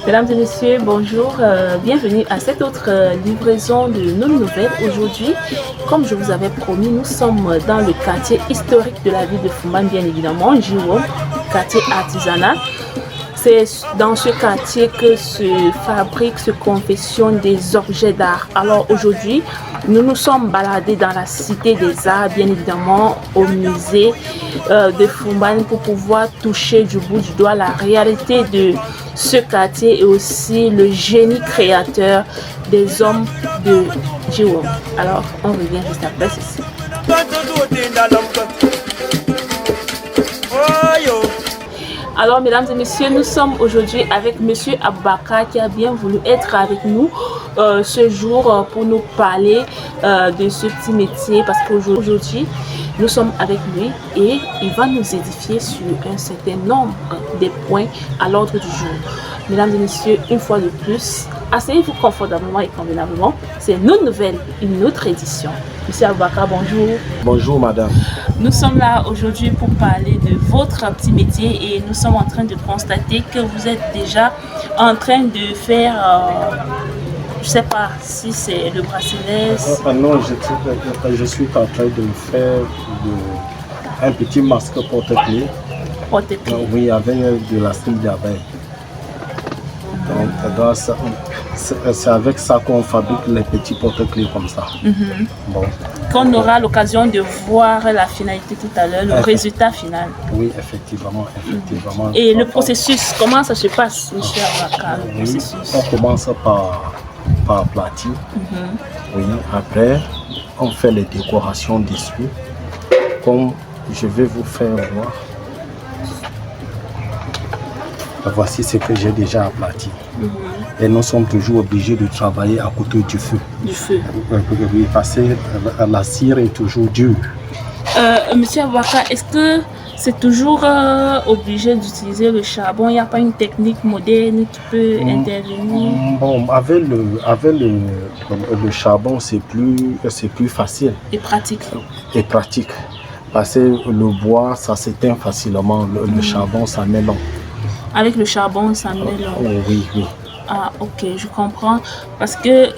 Mesdames et messieurs, bonjour, bienvenue à cette autre livraison de nos nouvelles. Aujourd'hui, comme je vous avais promis, nous sommes dans le quartier historique de la ville de Foumban, bien évidemment, Jiwom, quartier artisanal. C'est dans ce quartier que se fabriquent, se confectionnent des objets d'art. Alors aujourd'hui, nous nous sommes baladés dans la cité des arts, bien évidemment, au musée de Foumban pour pouvoir toucher du bout du doigt la réalité de ce quartier et aussi le génie créateur des hommes de Jiwom. Alors, on revient juste après ceci. Alors, mesdames et messieurs, nous sommes aujourd'hui avec Monsieur Aboubakar qui a bien voulu être avec nous ce jour pour nous parler de ce petit métier parce qu'aujourd'hui, nous sommes avec lui et il va nous édifier sur un certain nombre des points à l'ordre du jour. Mesdames et messieurs, une fois de plus, asseyez-vous confortablement et convenablement. C'est nos nouvelles, une autre édition. Monsieur Aboubakar, bonjour. Bonjour madame. Nous sommes là aujourd'hui pour parler de votre petit métier et nous sommes en train de constater que vous êtes déjà en train de faire, je ne sais pas si c'est le bracelet. Non, je suis en train de faire un petit masque porte-clés. Porte-clés. Oui, avec de la cire d'abeille. Donc, c'est avec ça qu'on fabrique les petits porte-clés comme ça. Bon. Qu'on aura l'occasion de voir la finalité tout à l'heure, le résultat final. Oui, effectivement. Et le processus, comment ça se passe, monsieur Aboubakar, le processus? On commence par aplatir. Oui, après, on fait les décorations dessus. Comme je vais vous faire voir. Voici ce que j'ai déjà aplati. Et nous sommes toujours obligés de travailler à côté du feu. Du feu. Oui, parce que la cire est toujours dure. Monsieur Aboubakar, est-ce que c'est toujours obligé d'utiliser le charbon? Il n'y a pas une technique moderne qui peut intervenir? Bon, avec le charbon, c'est plus facile. Et pratique. Et pratique. Parce que le bois, ça s'éteint facilement. Le charbon, ça met long. Avec le charbon, ça met long. Oui. Ah, ok, je comprends. Parce que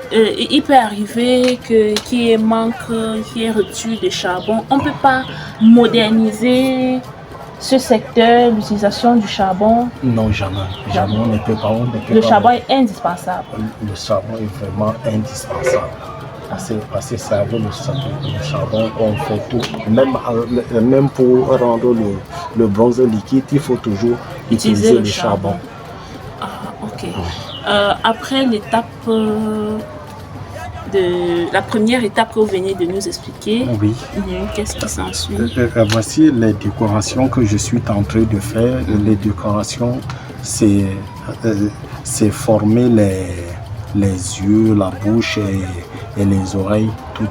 il peut arriver qu'il y ait manque, qu'il y ait rupture de charbon. On ne peut pas moderniser ce secteur, l'utilisation du charbon. Non, jamais. On ne peut pas. Le charbon est indispensable. Le charbon est vraiment indispensable. Parce que c'est avec le charbon qu'on fait tout. Même pour rendre le bronze liquide, il faut toujours utiliser le charbon. Ah, ok. Après l'étape la première étape que vous venez de nous expliquer, oui. Qu'est-ce qui s'ensuit? Voici les décorations que je suis en train de faire. Les décorations, c'est former les yeux, la bouche et les oreilles, tout.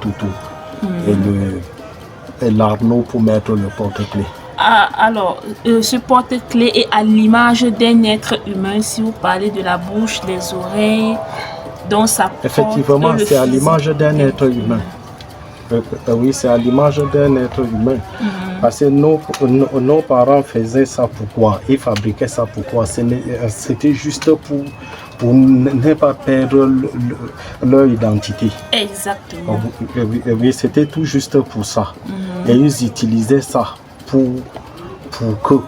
Et l'arnaud pour mettre le porte-clés. Ah, alors, ce porte-clés est à l'image d'un être humain. Si vous parlez de la bouche, des oreilles, dont ça porte. Effectivement, c'est à l'image d'un être humain. Oui, c'est à l'image d'un être humain. Parce que nos parents faisaient ça pourquoi? Ils fabriquaient ça pourquoi? C'était juste pour ne pas perdre leur identité. Exactement. Oui, c'était tout juste pour ça. Et ils utilisaient ça pour que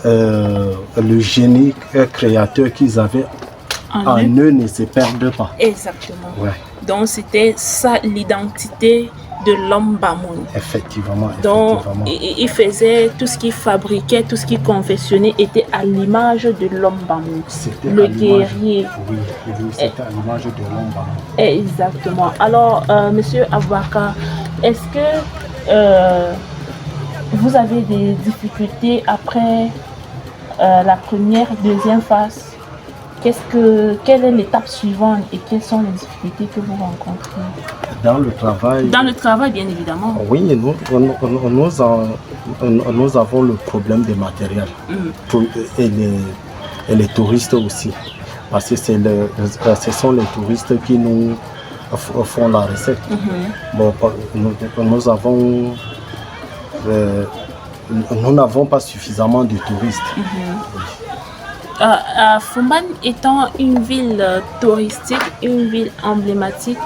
le génie créateur qu'ils avaient en eux ne se perde pas. Exactement. Ouais. Donc c'était ça l'identité de l'homme Bamoun. Effectivement. Donc il faisait tout ce qu'il fabriquait, tout ce qu'il confectionnait était à l'image de l'homme Bamoun. Le guerrier. Oui, c'était à l'image de l'homme Bamoun. Exactement. Alors, monsieur Aboubakar, est-ce que vous avez des difficultés après la première, deuxième phase? Quelle est l'étape suivante et quelles sont les difficultés que vous rencontrez? Dans le travail? Dans le travail, bien évidemment. Oui, nous avons le problème des matériels et les touristes aussi. Parce que ce sont les touristes qui nous font la recette. Bon, nous avons nous n'avons pas suffisamment de touristes. Fumban étant une ville touristique, une ville emblématique,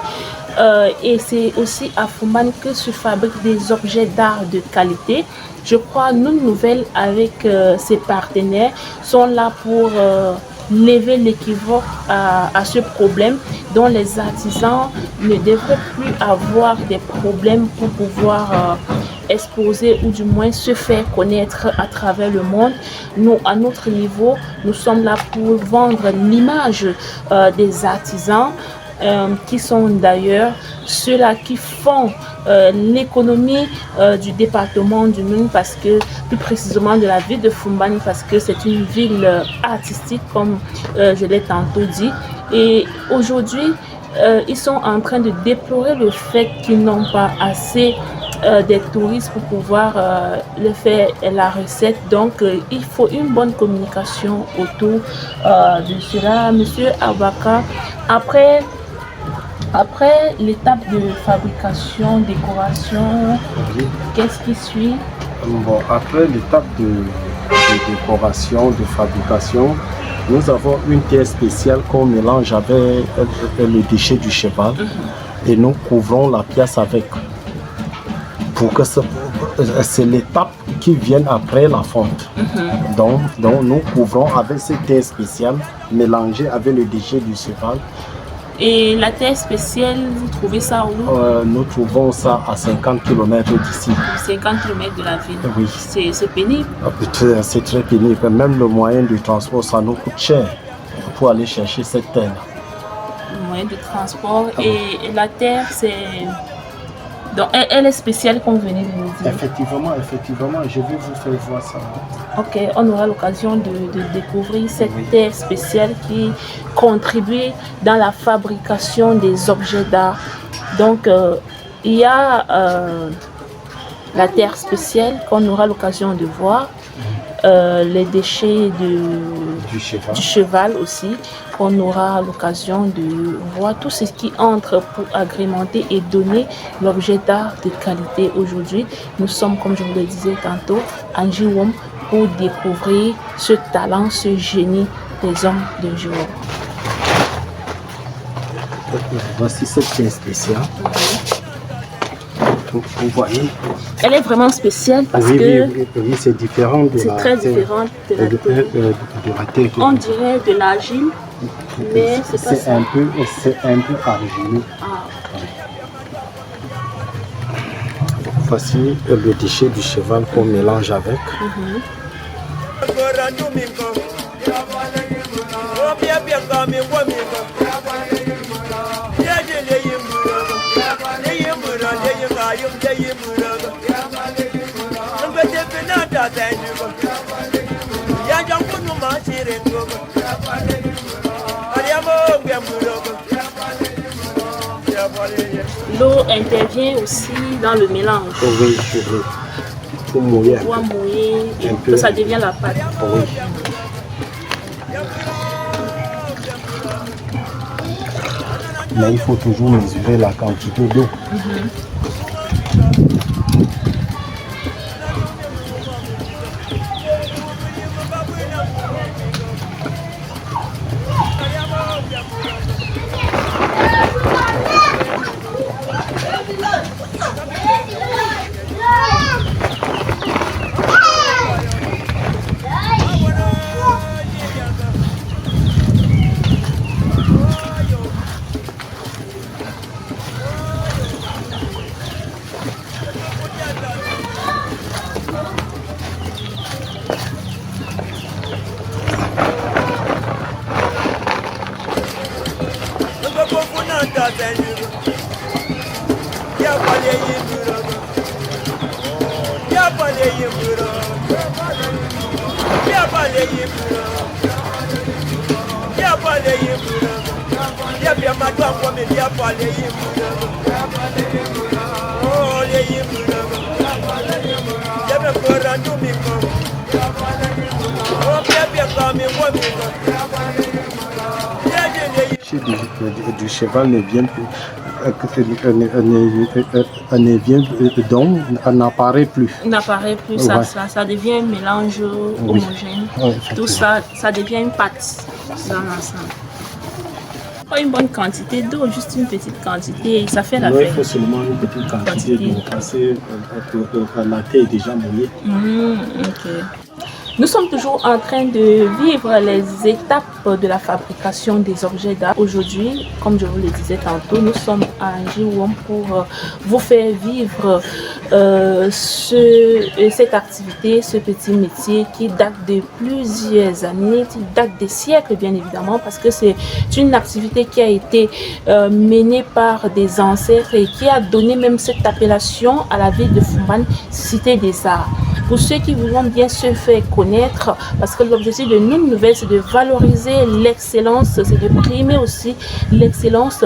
et c'est aussi à Fumban que se fabriquent des objets d'art de qualité. Je crois Noun Nouvelle avec ses partenaires sont là pour lever l'équivoque à ce problème, dont les artisans ne devraient plus avoir des problèmes pour pouvoir exposer ou du moins se faire connaître à travers le monde. Nous, à notre niveau, nous sommes là pour vendre l'image des artisans qui sont d'ailleurs ceux-là qui font l'économie du département du Noun, parce que plus précisément de la ville de Fumban, parce que c'est une ville artistique comme je l'ai tantôt dit. Et aujourd'hui, ils sont en train de déplorer le fait qu'ils n'ont pas assez des touristes pour pouvoir le faire la recette. Donc il faut une bonne communication autour de cela. Monsieur Abaka, après l'étape de fabrication, décoration, qu'est-ce qui suit? Bon, après l'étape de décoration, de fabrication, nous avons une terre spéciale qu'on mélange avec le déchet du cheval et nous couvrons la pièce avec. Pour que c'est l'étape qui vient après la fonte. Donc nous couvrons avec cette terre spéciale mélangée avec le déchet du cheval. Et la terre spéciale, vous trouvez ça où? Nous trouvons ça à 50 km d'ici. 50 km de la ville. Oui. C'est pénible. C'est très pénible. Même le moyen de transport, ça nous coûte cher pour aller chercher cette terre. Le moyen de transport et la terre, c'est... Donc elle est spéciale comme vous venez de nous dire. Effectivement, je vais vous faire voir ça. Ok, on aura l'occasion de découvrir cette terre spéciale qui contribue dans la fabrication des objets d'art. Donc il y a la terre spéciale qu'on aura l'occasion de voir, les déchets du cheval aussi, qu'on aura l'occasion de voir, tout ce qui entre pour agrémenter et donner l'objet d'art de qualité. Aujourd'hui, nous sommes, comme je vous le disais tantôt, à Njiwom pour découvrir ce talent, ce génie des hommes de Njiwom. Voici cette pièce spéciale. Vous voyez, elle est vraiment spéciale parce que oui, c'est différent de la très différent de la terre. On dirait de l'argile, mais c'est pas ça. C'est un peu argileux. Voici le déchet du cheval qu'on mélange avec. L'eau intervient aussi dans le mélange. Oui, pour mouiller. Pour mouiller et que ça devient la pâte. Oui. Mais il faut toujours mesurer la quantité d'eau. Du cheval ne vient plus. ne vient donc, n'apparaît plus. N'apparaît plus, ça devient un mélange homogène. Oui, tout ça devient une pâte dans l'ensemble. Pas une bonne quantité d'eau, juste une petite quantité, ça fait la Il faut seulement une petite quantité d'eau parce que la terre est déjà mouillée. Ok. Nous sommes toujours en train de vivre les étapes de la fabrication des objets d'art. Aujourd'hui, comme je vous le disais tantôt, nous sommes à Njiwom pour vous faire vivre cette activité, ce petit métier qui date de plusieurs années, qui date des siècles bien évidemment, parce que c'est une activité qui a été menée par des ancêtres et qui a donné même cette appellation à la ville de Foumban, cité des arts. Pour ceux qui voudront bien se faire connaître, parce que l'objectif de Noune Nouvelle, c'est de valoriser l'excellence, c'est de primer aussi l'excellence,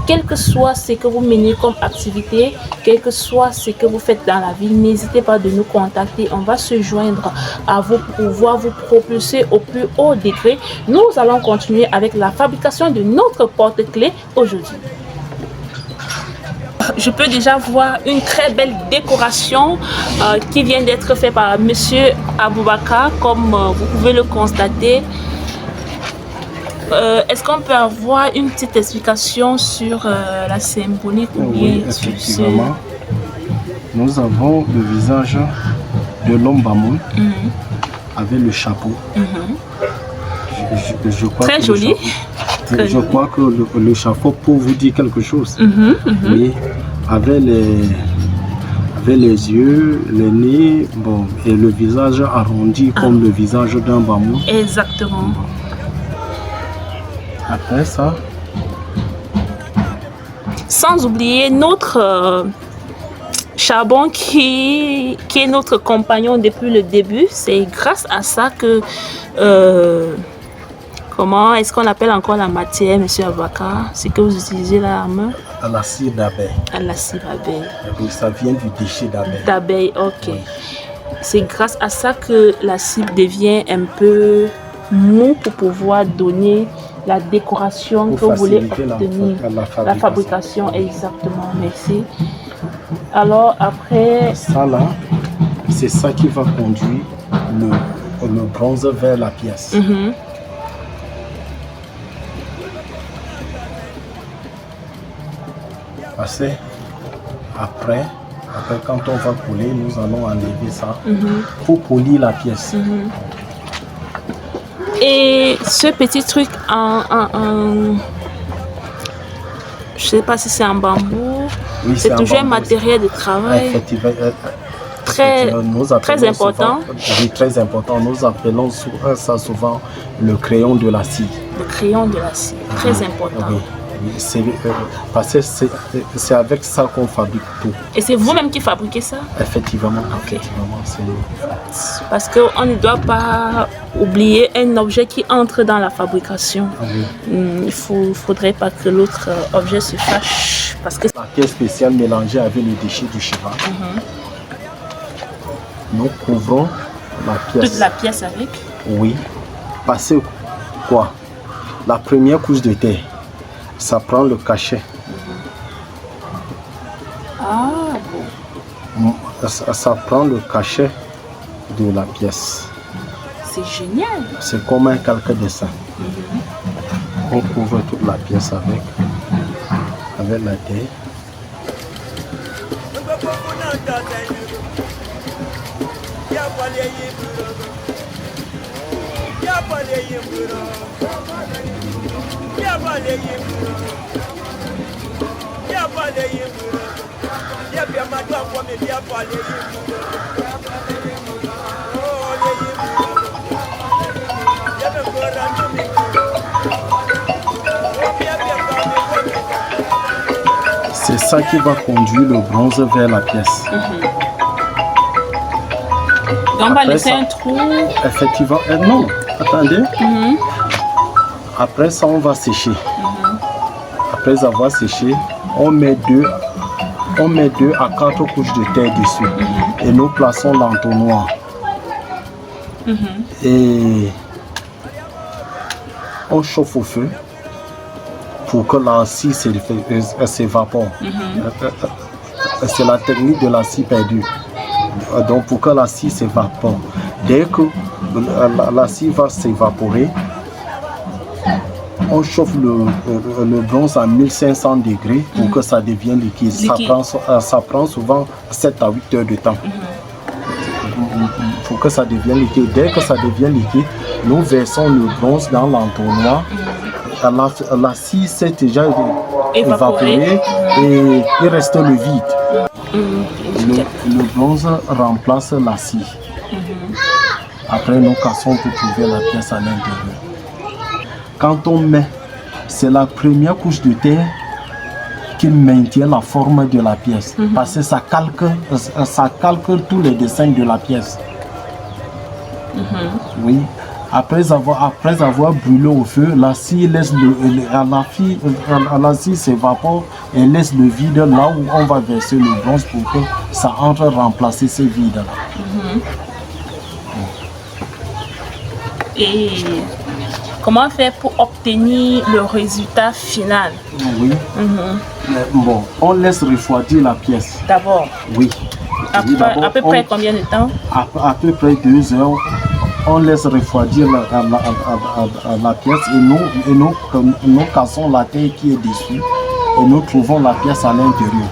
quel que soit ce que vous menez comme activité, quel que soit ce que vous faites dans la vie, n'hésitez pas de nous contacter. On va se joindre à vous pour pouvoir vous propulser au plus haut degré. Nous allons continuer avec la fabrication de notre porte-clés aujourd'hui. Je peux déjà voir une très belle décoration qui vient d'être faite par Monsieur Aboubakar, comme vous pouvez le constater. Est-ce qu'on peut avoir une petite explication sur la symbolique ou bien Oui, effectivement. Nous avons le visage de l'homme Bamoun avec le chapeau. Je crois très joli. Je crois que le chapeau peut vous dire quelque chose. Oui, avec les yeux, le nez, bon, et le visage arrondi comme le visage d'un Bamoun. Exactement. Après ça. Sans oublier notre Charbon qui est notre compagnon depuis le début. C'est grâce à ça que comment est-ce qu'on appelle encore la matière, monsieur Aboubakar? C'est que vous utilisez la main? À la cire d'abeille. À la cire d'abeille. Oui, ça vient du déchet d'abeille. D'abeille, ok. Oui. C'est grâce à ça que la cire devient un peu mou pour pouvoir donner la décoration que vous voulez obtenir. La fabrication, exactement. Merci. Alors après... Ça là, c'est ça qui va conduire le bronze vers la pièce. Parce que après quand on va coller, nous allons enlever ça pour polir la pièce. Et ce petit truc je sais pas si c'est en bambou, oui, c'est toujours un matériel de travail. Effectivement, très important. Souvent, oui, très important. Nous appelons ça souvent le crayon de la cire. Le crayon de la cire, très important. Oui. Parce que c'est avec ça qu'on fabrique tout. Et c'est vous-même qui fabriquez ça? Effectivement. Okay. Effectivement, parce qu'on ne doit pas oublier un objet qui entre dans la fabrication. Il ne faudrait pas que l'autre objet se fâche. Parce que la pièce spéciale mélangée avec le déchet du cheval. Nous couvrons la pièce. Toute la pièce avec? Oui. Parce que quoi? La première couche de terre, ça prend le cachet. Ah bon. Ça prend le cachet de la pièce. C'est génial. C'est comme un calque dessin. On couvre toute la pièce avec la terre. C'est ça qui va conduire le bronze vers la pièce. On va laisser un trou. Effectivement. Non, attendez. Après ça, on va sécher. Après avoir séché, on met 2 à 4 couches de terre dessus. Et nous plaçons l'entonnoir. Et on chauffe au feu pour que la scie s'évapore. C'est la technique de la scie perdue. Donc pour que la scie s'évapore, dès que la scie va s'évaporer, on chauffe le bronze à 1500 degrés pour que ça devienne liquide. Ça prend souvent 7 à 8 heures de temps pour que ça devienne liquide. Dès que ça devient liquide, nous versons le bronze dans l'entonnoir. La scie s'est déjà évaporée et il reste le vide. Le bronze remplace la scie. Après, nous cassons pour trouver la pièce à l'intérieur. Quand on met, c'est la première couche de terre qui maintient la forme de la pièce. Parce que ça calque tous les dessins de la pièce. Oui. Après avoir brûlé au feu, la scie s'évapore et laisse le vide là où on va verser le bronze pour que ça entre remplacer ce vide-là. Et comment faire pour obtenir le résultat final? Oui. Bon, on laisse refroidir la pièce. D'abord. Oui. À peu près combien de temps? À peu près 2 heures. On laisse refroidir la pièce et nous cassons la terre qui est dessus et nous trouvons la pièce à l'intérieur.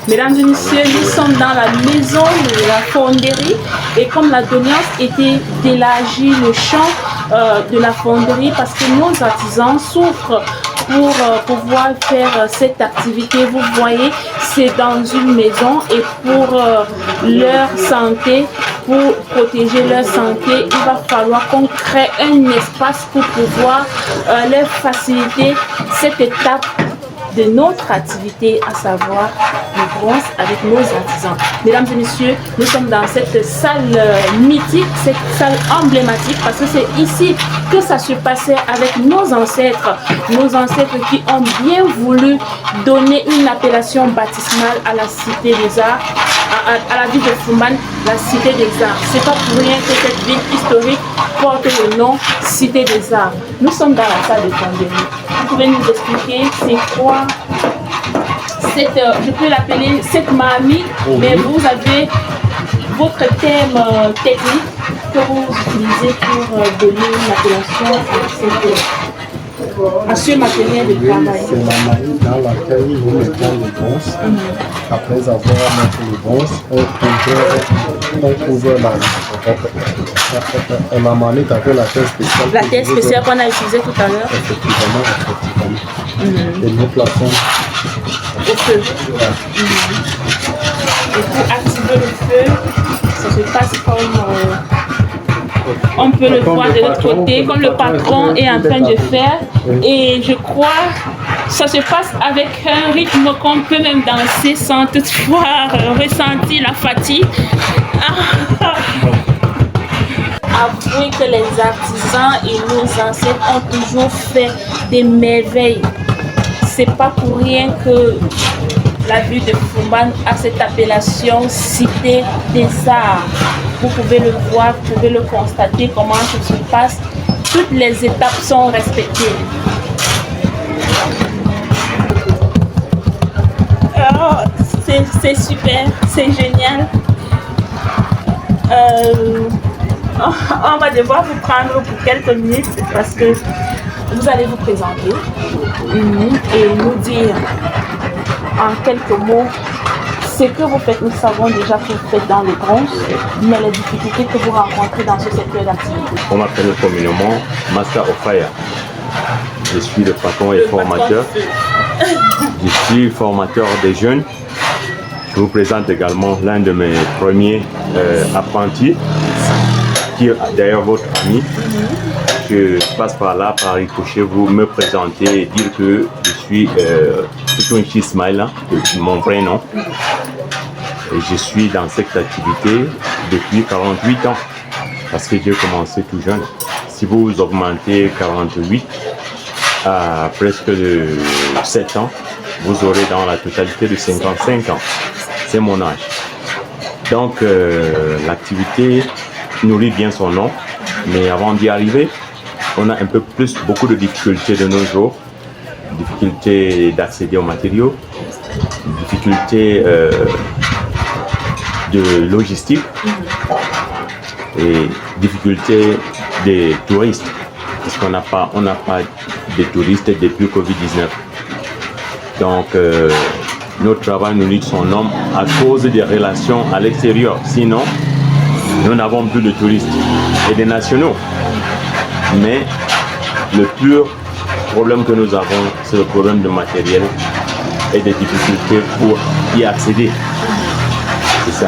Mesdames et messieurs, nous sommes dans la maison de la fonderie et comme la doléance était d'élargir le champ de la fonderie parce que nos artisans souffrent pour pouvoir faire cette activité. Vous voyez, c'est dans une maison et pour leur santé, pour protéger leur santé, il va falloir qu'on crée un espace pour pouvoir leur faciliter cette étape de notre activité, à savoir le bronze avec nos artisans. Mesdames et messieurs, nous sommes dans cette salle mythique, cette salle emblématique, parce que c'est ici que ça se passait avec nos ancêtres qui ont bien voulu donner une appellation baptismale à la cité des arts, à la ville de Fumban, la cité des arts. C'est pas pour rien que cette ville historique porte le nom cité des arts. Nous sommes dans la salle de fonderie. Vous pouvez nous expliquer c'est quoi cette, je peux l'appeler cette marmite, mais vous avez votre terme technique que vous utilisez pour donner une appellation à ce matériel de travail. C'est la marmite dans laquelle nous mettons le bronze. Après avoir mis le bronze, on couvre la marmite avec la terre spéciale. La terre spéciale qu'on a utilisée tout à l'heure. Effectivement. Et nous plaçons au feu. Et pour activer le feu, ça se passe comme on peut le voir de l'autre côté, comme le patron est en train de faire. Et je crois ça se passe avec un rythme qu'on peut même danser sans toutefois ressentir la fatigue. Avouez que les artisans et nos ancêtres ont toujours fait des merveilles. C'est pas pour rien que la ville de Fumban a cette appellation cité des arts. Vous pouvez le voir, vous pouvez le constater comment ça se passe. Toutes les étapes sont respectées. Oh, c'est super, c'est génial. On va devoir vous prendre pour quelques minutes parce que vous allez vous présenter et nous dire en quelques mots ce que vous faites. Nous savons déjà que vous faites dans le bronze, mais les difficultés que vous rencontrez dans ce secteur d'activité. On m'appelle communément Master of Fire. Je suis le patron et formateur. Je suis formateur des jeunes. Je vous présente également l'un de mes premiers apprentis, qui est d'ailleurs votre ami. Je passe par là, par ricochet, vous me présenter et dire que je suis Tutunchi Ismaïla, mon vrai nom. Et je suis dans cette activité depuis 48 ans, parce que j'ai commencé tout jeune. Si vous augmentez 48, à presque de 7 ans, vous aurez dans la totalité de 55 ans. C'est mon âge. Donc l'activité nourrit bien son nom, mais avant d'y arriver, on a beaucoup de difficultés de nos jours, difficultés d'accéder aux matériaux, difficultés de logistique et difficultés des touristes, parce qu'on n'a pas de touristes depuis Covid-19. Donc notre travail nourrit son nom à cause des relations à l'extérieur. Sinon, nous n'avons plus de touristes et des nationaux. Mais le pur problème que nous avons, c'est le problème de matériel et des difficultés pour y accéder. C'est ça.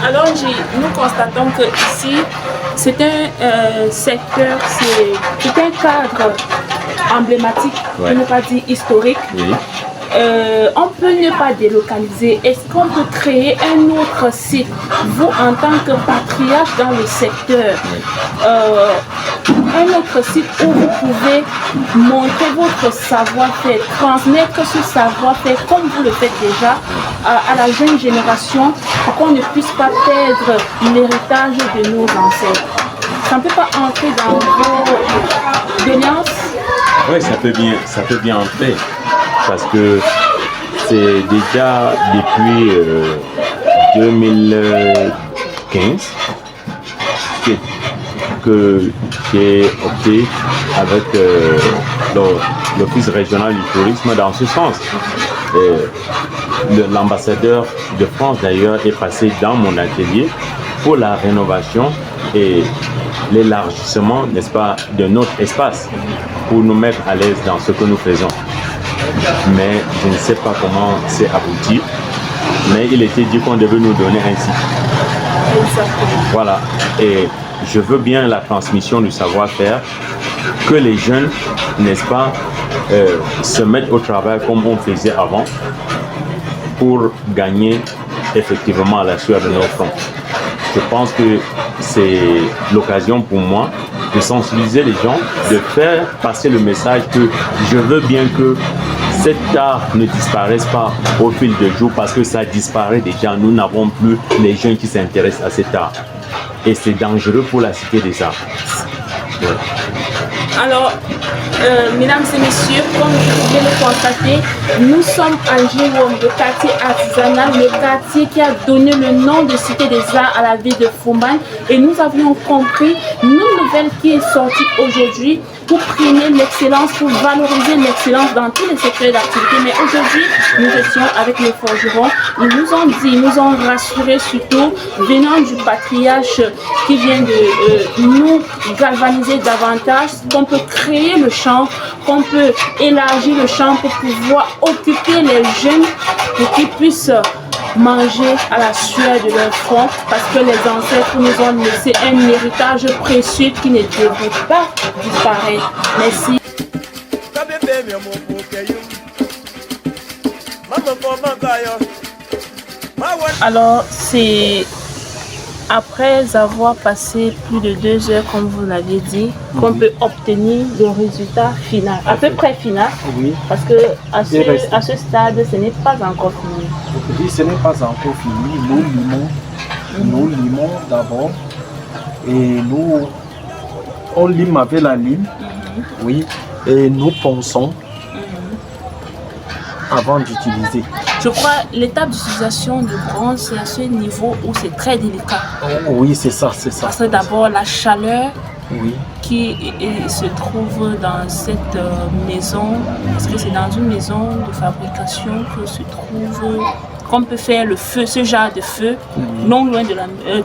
Alors, nous constatons que ici, c'est un secteur, c'est un cadre emblématique, pour ne pas dire historique. Oui. On peut ne pas délocaliser. Est-ce qu'on peut créer un autre site, vous en tant que patriarche dans le secteur, un autre site où vous pouvez montrer votre savoir-faire, transmettre ce savoir-faire comme vous le faites déjà à la jeune génération, pour qu'on ne puisse pas perdre l'héritage de nos ancêtres? Ça ne peut pas entrer dans vos doléances? Oui, ça peut bien entrer, parce que c'est déjà depuis 2015 que j'ai opté avec l'Office régional du tourisme dans ce sens. L'ambassadeur de France d'ailleurs est passé dans mon atelier pour la rénovation et l'élargissement, n'est-ce pas, de notre espace pour nous mettre à l'aise dans ce que nous faisons. Mais je ne sais pas comment c'est abouti, mais il était dit qu'on devait nous donner un site. Voilà, et je veux bien la transmission du savoir-faire, que les jeunes, n'est-ce pas, se mettent au travail comme on faisait avant, pour gagner effectivement à la sueur de nos fronts. Je pense que c'est l'occasion pour moi de sensibiliser les gens, de faire passer le message que je veux bien que cet art ne disparaisse pas au fil des jours, parce que ça disparaît déjà. Nous n'avons plus les jeunes qui s'intéressent à cet art. Et c'est dangereux pour la cité des arts. Ouais. Alors, mesdames et messieurs, comme vous pouvez le constater, nous sommes à Jérôme, le quartier artisanal, le quartier qui a donné le nom de Cité des Arts à la ville de Foumban. Et nous avions compris une nouvelle qui est sortie aujourd'hui pour primer l'excellence, pour valoriser l'excellence dans tous les secteurs d'activité. Mais aujourd'hui, nous étions avec les forgerons. Ils nous ont dit, ils nous ont rassurés surtout, venant du patriarche qui vient de nous galvaniser davantage, qu'on peut créer le champ, qu'on peut élargir le champ pour pouvoir occuper les jeunes pour qu'ils puissent manger à la sueur de leur front, parce que les ancêtres nous ont laissé un héritage précieux qui ne devrait pas disparaître. Merci. Alors, c'est après avoir passé plus de 2 heures, comme vous l'avez dit, qu'on peut obtenir le résultat final, à peu près final, Oui. parce que à ce stade, ce n'est pas encore fini. Oui, ce n'est pas encore fini. Nous limons d'abord et on lime avec la lime, oui, et nous ponçons avant d'utiliser. Je crois l'étape d'utilisation du bronze, c'est à ce niveau où c'est très délicat. Oui, c'est ça. Parce que d'abord la chaleur Oui. qui se trouve dans cette maison, parce que c'est dans une maison de fabrication que se trouve, qu'on peut faire le feu, ce genre de feu,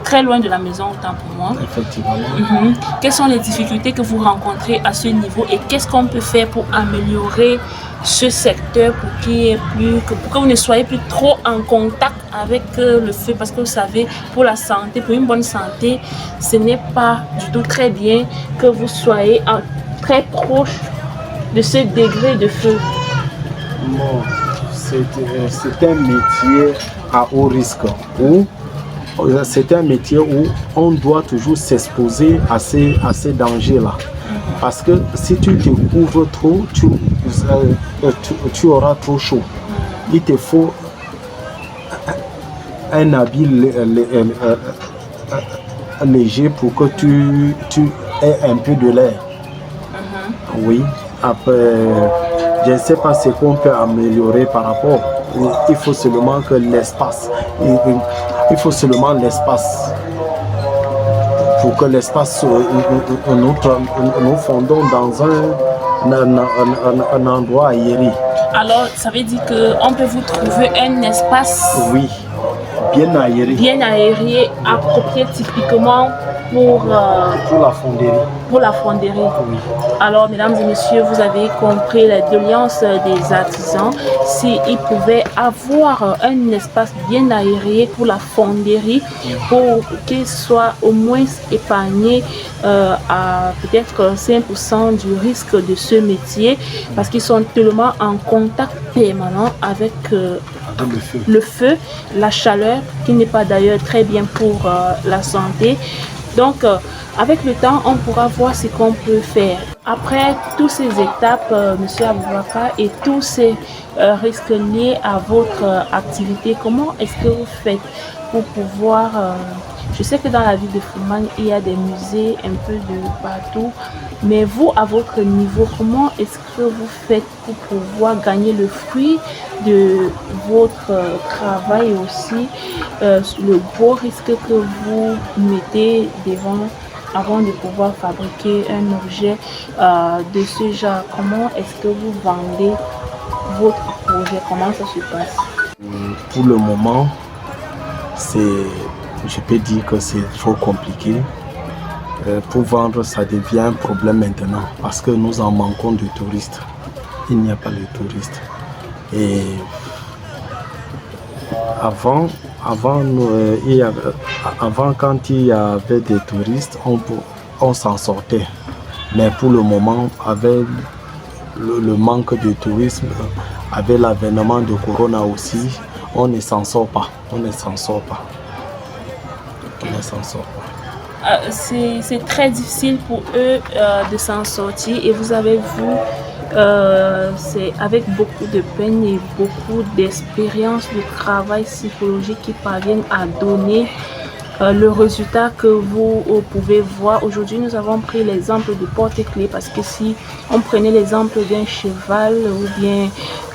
très loin de la maison, autant pour moi. Effectivement. Quelles sont les difficultés que vous rencontrez à ce niveau et qu'est-ce qu'on peut faire pour améliorer ce secteur pour que vous ne soyez plus trop en contact avec le feu, parce que vous savez, pour la santé, pour une bonne santé, ce n'est pas du tout très bien que vous soyez très proche de ce degré de feu. Bon, c'est un métier à haut risque. C'est un métier où on doit toujours s'exposer à ces dangers-là. Parce que si tu te couvres trop, tu auras trop chaud. Il te faut un habit léger pour que tu aies un peu de l'air. Oui, après, je ne sais pas ce qu'on peut améliorer par rapport. Il faut seulement que l'espace. Il faut seulement l'espace. Pour que l'espace, nous fondons dans un endroit aéré. Alors, ça veut dire qu'on peut vous trouver un espace oui, bien aéré, approprié typiquement pour la fonderie. Pour la fonderie. Oui. Alors, mesdames et messieurs, vous avez compris la doléance des artisans. S'ils pouvaient avoir un espace bien aéré pour la fonderie, pour qu'ils soient au moins épargnés à peut-être 5% du risque de ce métier, parce qu'ils sont tellement en contact permanent avec le feu, la chaleur, qui n'est pas d'ailleurs très bien pour la santé. Donc, avec le temps, on pourra voir ce qu'on peut faire. Après toutes ces étapes, Monsieur Aboubakar, et tous ces risques liés à votre activité, comment est-ce que vous faites pour pouvoir... je sais que dans la ville de Fumane, il y a des musées un peu de partout, mais vous, à votre niveau, comment est-ce que vous faites pour pouvoir gagner le fruit de votre travail et aussi le gros risque que vous mettez devant avant de pouvoir fabriquer un objet de ce genre? Comment est-ce que vous vendez votre projet? Comment ça se passe? Pour le moment, je peux dire que c'est trop compliqué. Pour vendre, ça devient un problème maintenant parce que nous en manquons de touristes. Il n'y a pas de touristes. Et avant, quand il y avait des touristes, on s'en sortait. Mais pour le moment, avec le manque de tourisme, avec l'avènement de Corona aussi, on ne s'en sort pas. C'est très difficile pour eux de s'en sortir, et vous avez vu, c'est avec beaucoup de peine et beaucoup d'expérience de travail psychologique qui parviennent à donner le résultat que vous pouvez voir. Aujourd'hui, nous avons pris l'exemple de porte-clés parce que si on prenait l'exemple d'un cheval ou bien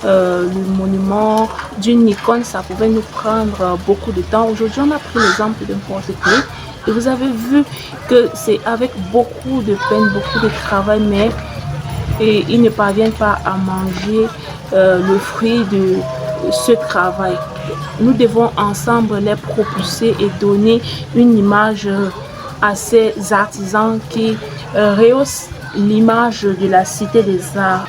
le monument d'une icône, ça pouvait nous prendre beaucoup de temps. Aujourd'hui, on a pris l'exemple d'un porte-clés et vous avez vu que c'est avec beaucoup de peine, beaucoup de travail, mais ils ne parviennent pas à manger le fruit de ce travail. Nous devons ensemble les propulser et donner une image à ces artisans qui rehaussent l'image de la Cité des Arts.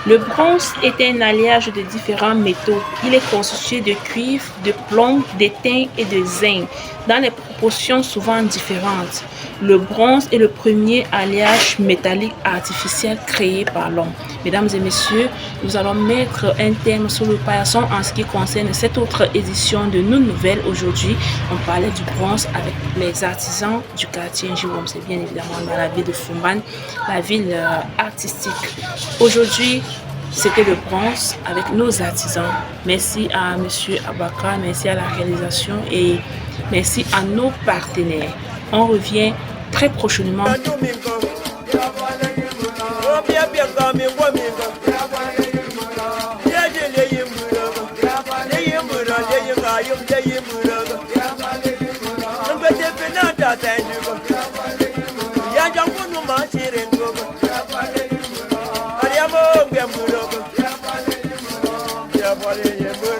Le bronze est un alliage de différents métaux. Il est constitué de cuivre, de plomb, d'étain et de zinc, dans des proportions souvent différentes. Le bronze est le premier alliage métallique artificiel créé par l'homme. Mesdames et messieurs, nous allons mettre un terme sur le paillasson en ce qui concerne cette autre édition de nos nouvelles. Aujourd'hui, on parlait du bronze avec les artisans du quartier Njiwom. C'est bien évidemment dans la ville de Fumane, la ville artistique. Aujourd'hui, c'était le bronze avec nos artisans. Merci à M. Aboubakar, merci à la réalisation et merci à nos partenaires. On revient très prochainement. Yeah,